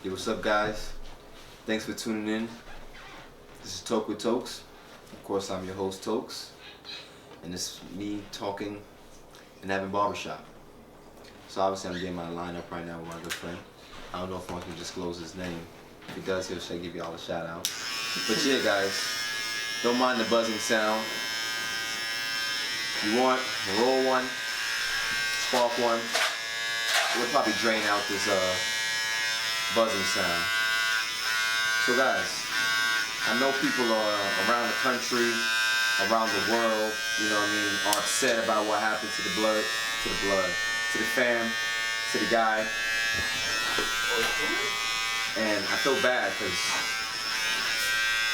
Yo, what's up, guys? Thanks for tuning in. This is Talk with Tokes. Of course, I'm your host, Tokes. And it's me talking and having barbershop. So obviously I'm getting my lineup right now with my good friend. I don't know if one can disclose his name. If he does, he'll give you all a shout out. But yeah, guys, don't mind the buzzing sound. If you want, roll one, spark one. We'll probably drain out this buzzing sound. So guys, I know people are around the country, around the world, you know what I mean, are upset about what happened to the fam, to the guy. And I feel bad because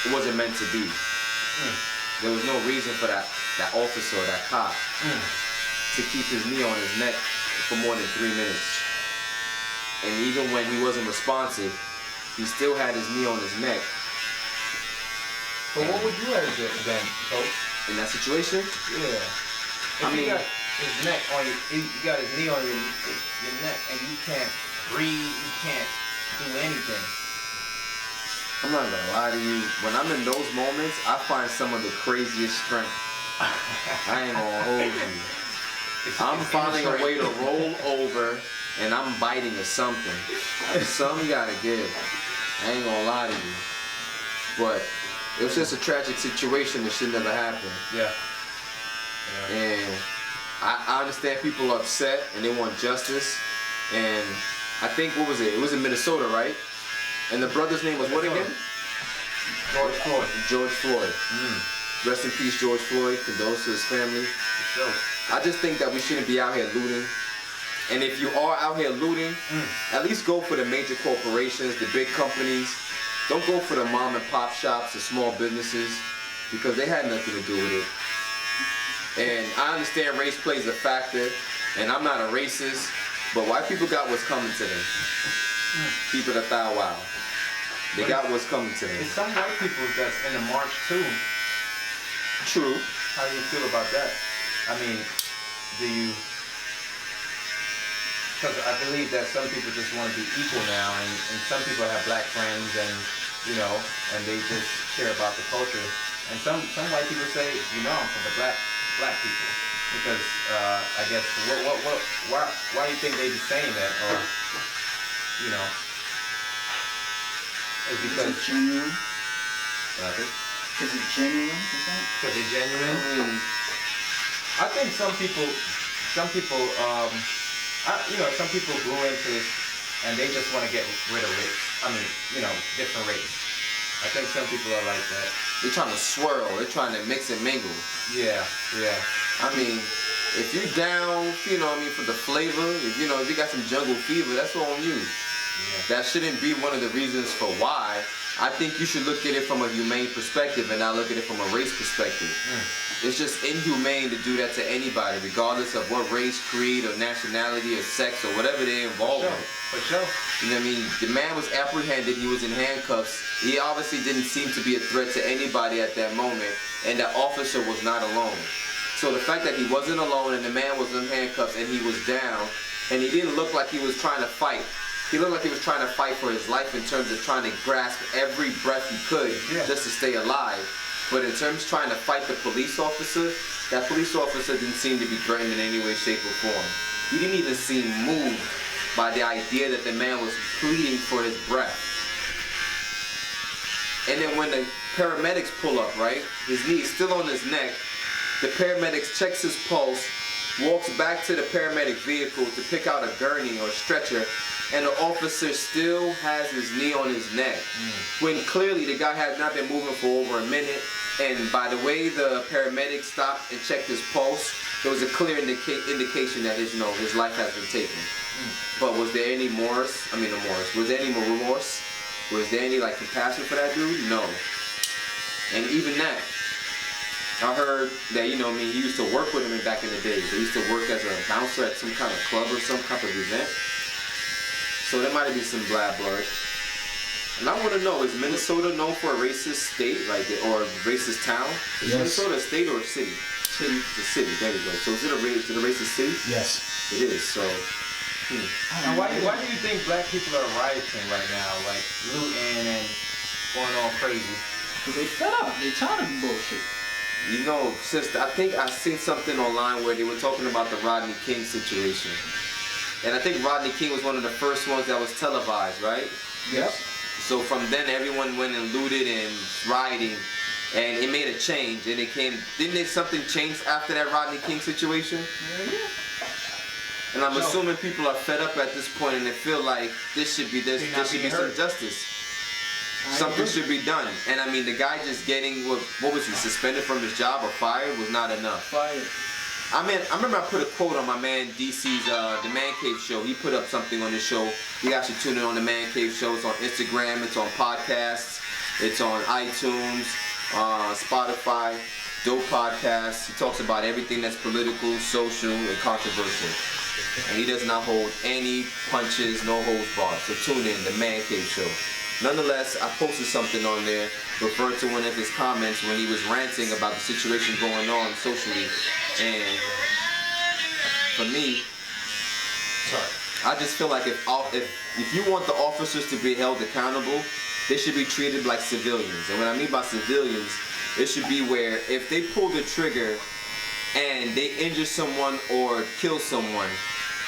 it wasn't meant to be. There was no reason for that officer or that cop to keep his knee on his neck for more than 3 minutes. And even when he wasn't responsive, he still had his knee on his neck. But what would you have done, Coach? In that situation? Yeah. If you got his neck on you got his knee on your neck and you can't breathe, you can't do anything. I'm not gonna lie to you. When I'm in those moments, I find some of the craziest strength. I ain't gonna hold you. I'm finding a way to roll over and I'm biting at something. Some you gotta give. I ain't gonna lie to you. But it was just a tragic situation that should never happen. Yeah. And I understand people are upset and they want justice. And I think, what was it? It was in Minnesota, right? And the brother's name was what again? George Floyd. George Floyd. Rest in peace, George Floyd. Condolences to his family. I just think that we shouldn't be out here looting. And if you are out here looting, at least go for the major corporations, the big companies. Don't go for the mom and pop shops, the small businesses, because they had nothing to do with it. And I understand race plays a factor, and I'm not a racist, but white people got what's coming to them. Keep it 1,000 wow. They got what's coming to them. There's some white people that's in the march too. True. How do you feel about that? I mean, do you... Because I believe that some people just want to be equal now, and some people have black friends, and you know, and they just care about the culture. And some white people say, you know, I'm for the black people, because I guess why do you think they be saying that, or you know, it's because it's genuine. What? Is it genuine? Because it's genuine. I think some people, some people grew into this and they just want to get rid of race. I mean, you know, different race. I think some people are like that. They're trying to swirl. They're trying to mix and mingle. Yeah. I mean, if you're down, you know what I mean, for the flavor, if you got some jungle fever, that's all on you. Yeah. That shouldn't be one of the reasons for why. I think you should look at it from a humane perspective and not look at it from a race perspective. It's just inhumane to do that to anybody, regardless of what race, creed, or nationality, or sex, or whatever they're involved with. For sure. You know what I mean? The man was apprehended, he was in handcuffs. He obviously didn't seem to be a threat to anybody at that moment, and the officer was not alone. So the fact that he wasn't alone and the man was in handcuffs and he was down, and he didn't look like he was trying to fight. He looked like he was trying to fight for his life in terms of trying to grasp every breath he could just to stay alive. But in terms of trying to fight the police officer, that police officer didn't seem to be threatened in any way, shape, or form. He didn't even seem moved by the idea that the man was pleading for his breath. And then when the paramedics pull up, right, his knee is still on his neck, the paramedics checks his pulse, walks back to the paramedic vehicle to pick out a gurney or a stretcher, and the officer still has his knee on his neck. When clearly the guy has not been moving for over a minute, and by the way the paramedic stopped and checked his pulse, there was a clear indication that his life has been taken. But was there any remorse? Was there any remorse? Was there any compassion for that dude? No. And even that, I heard that, he used to work with him back in the days. He used to work as a bouncer at some kind of club or some type of event. So there might have been some bad blood. And I want to know, is Minnesota known for a racist state, or a racist town? Is Minnesota a state or a city? City. It's a city, there you go. So is it a racist city? Yes. It is, so And why do you think black people are rioting right now, like looting and going all crazy? Because they fed up. They tired of the bullshit. You know, sister, I think I seen something online where they were talking about the Rodney King situation. And I think Rodney King was one of the first ones that was televised, right? Yep. So from then everyone went and looted and rioting, and it made a change. And it came, didn't something change after that Rodney King situation? Yeah. And I'm assuming people are fed up at this point and they feel like there should be some justice. Something should be done. And I mean, the guy just getting, what was he, suspended from his job or fired was not enough. Fired. I remember I put a quote on my man DC's The Man Cave Show. He put up something on his show. You guys should tune in on The Man Cave Show. It's on Instagram, it's on podcasts, it's on iTunes, Spotify, dope podcasts. He talks about everything that's political, social, and controversial. And he does not hold any punches, no holds barred. So tune in, The Man Cave Show. Nonetheless, I posted something on there referred to one of his comments when he was ranting about the situation going on socially. And for me, I just feel like if you want the officers to be held accountable, they should be treated like civilians. And what I mean by civilians, it should be where if they pull the trigger and they injure someone or kill someone,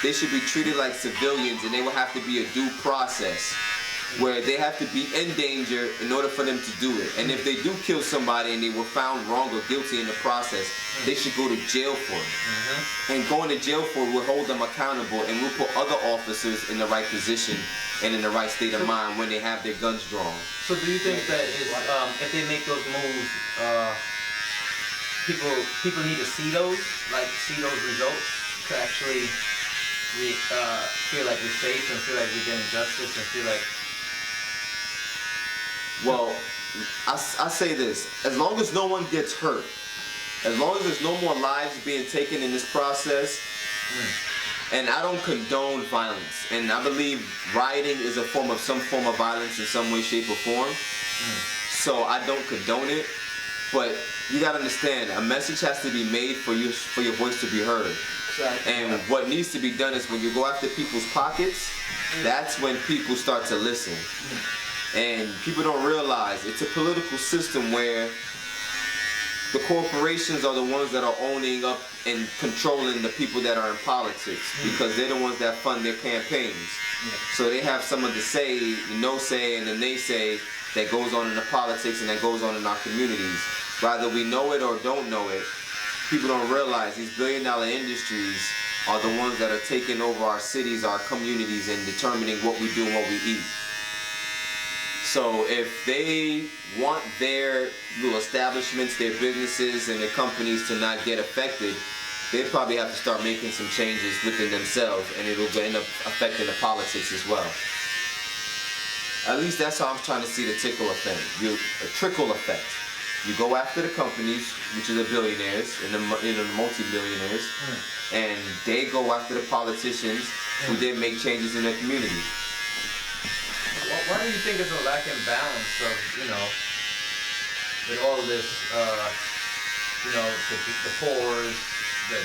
they should be treated like civilians, and they will have to be a due process where they have to be in danger in order for them to do it. And if they do kill somebody and they were found wrong or guilty in the process, they should go to jail for it. And going to jail for it will hold them accountable, and will put other officers in the right position and in the right state of mind when they have their guns drawn. So do you think that if they make those moves, people need to see those results to actually feel like we're safe and feel like we're getting justice and feel like... Well, I say this, as long as no one gets hurt, as long as there's no more lives being taken in this process, and I don't condone violence, and I believe rioting is some form of violence in some way, shape, or form, so I don't condone it, but you gotta understand, a message has to be made for your voice to be heard. Exactly. And what needs to be done is when you go after people's pockets, that's when people start to listen. And people don't realize it's a political system where the corporations are the ones that are owning up and controlling the people that are in politics, because they're the ones that fund their campaigns. So they have some of the say, the no say, and the nay say that goes on in the politics and that goes on in our communities. Whether we know it or don't know it, people don't realize these billion-dollar industries are the ones that are taking over our cities, our communities, and determining what we do and what we eat. So if they want their little establishments, their businesses, and their companies to not get affected, they probably have to start making some changes within themselves, and it'll end up affecting the politics as well. At least that's how I'm trying to see the trickle effect. A trickle effect. You go after the companies, which are the billionaires and the multi-billionaires, and they go after the politicians who then make changes in their community. Why do you think it's a lack in balance of, with all of this, the poor, the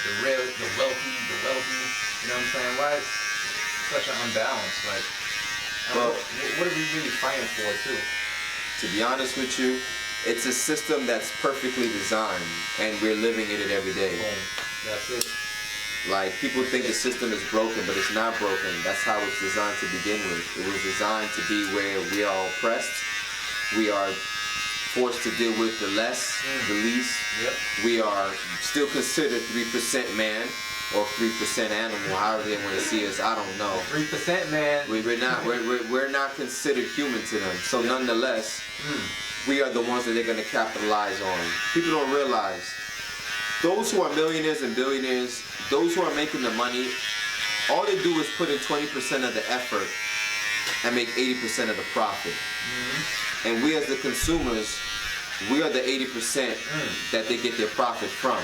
wealthy, you know what I'm saying? Why is such an unbalance? Like, well, what are we really fighting for, too? To be honest with you, it's a system that's perfectly designed, and we're living in it every day. Boom. That's it. Like, people think the system is broken, but it's not broken. That's how it's designed to begin with. It was designed to be where we are oppressed. We are forced to deal with the less, the least. Yep. We are still considered 3% man or 3% animal, however they want to see us. I don't know. 3% man. We're not considered human to them. So nonetheless, we are the ones that they're going to capitalize on. People don't realize those who are millionaires and billionaires, those who are making the money, all they do is put in 20% of the effort and make 80% of the profit. And we as the consumers, we are the 80% that they get their profit from.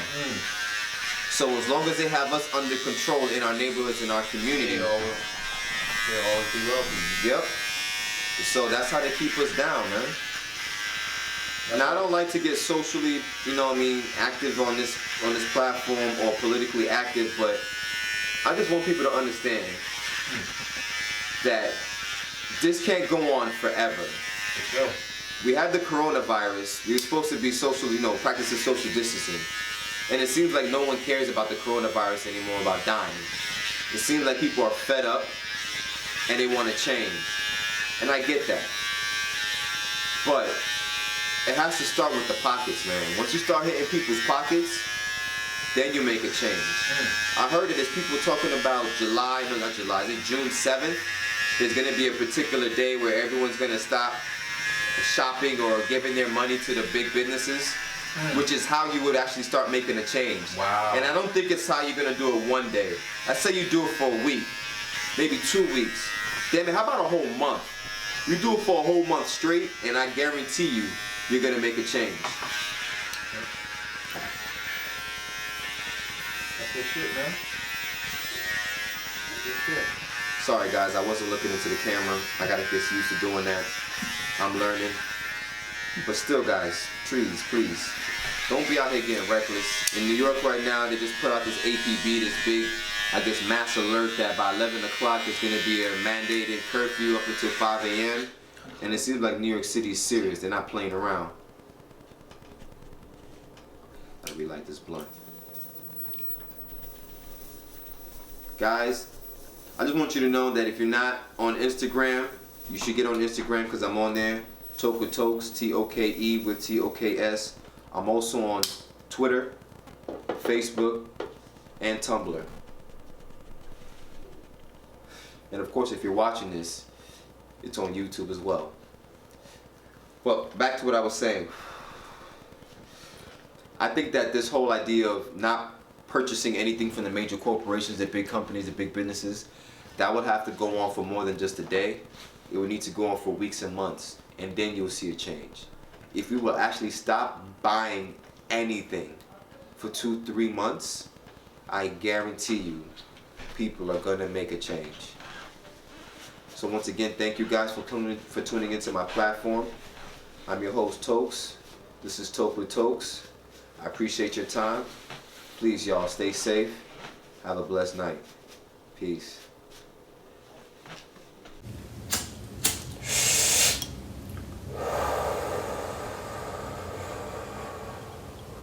So as long as they have us under control in our neighborhoods, in our community, they'll always be wealthy. Yep. So that's how they keep us down, man. And I don't like to get socially, active on this platform or politically active, but I just want people to understand that this can't go on forever. For sure. We have the coronavirus. We're supposed to be social, practicing social distancing. And it seems like no one cares about the coronavirus anymore, about dying. It seems like people are fed up and they want to change. And I get that. But it has to start with the pockets, man. Once you start hitting people's pockets, then you make a change. I heard that there's people talking about I think June 7th. There's going to be a particular day where everyone's going to stop shopping or giving their money to the big businesses, which is how you would actually start making a change. Wow. And I don't think it's how you're going to do it one day. Let's say you do it for a week, maybe 2 weeks. Damn it, how about a whole month? You do it for a whole month straight, and I guarantee you, you're going to make a change. That's good shit, man. That's good shit. Sorry guys, I wasn't looking into the camera. I gotta get used to doing that. I'm learning. But still guys, please, don't be out here getting reckless. In New York right now, they just put out this APB, this big, mass alert that by 11 o'clock there's gonna be a mandated curfew up until 5 a.m. And it seems like New York City is serious. They're not playing around. I really like this blunt. Guys, I just want you to know that if you're not on Instagram, you should get on Instagram because I'm on there. Toke with Tokes, T-O-K-E with T-O-K-S. I'm also on Twitter, Facebook, and Tumblr. And of course, if you're watching this, it's on YouTube as well. Well, back to what I was saying. I think that this whole idea of not purchasing anything from the major corporations, the big companies, the big businesses, that would have to go on for more than just a day. It would need to go on for weeks and months, and then you'll see a change. If we will actually stop buying anything for 2-3 months, I guarantee you, people are gonna make a change. So once again, thank you guys for tuning into my platform. I'm your host, Tokes. This is Toke with Tokes. I appreciate your time. Please, y'all, stay safe. Have a blessed night. Peace.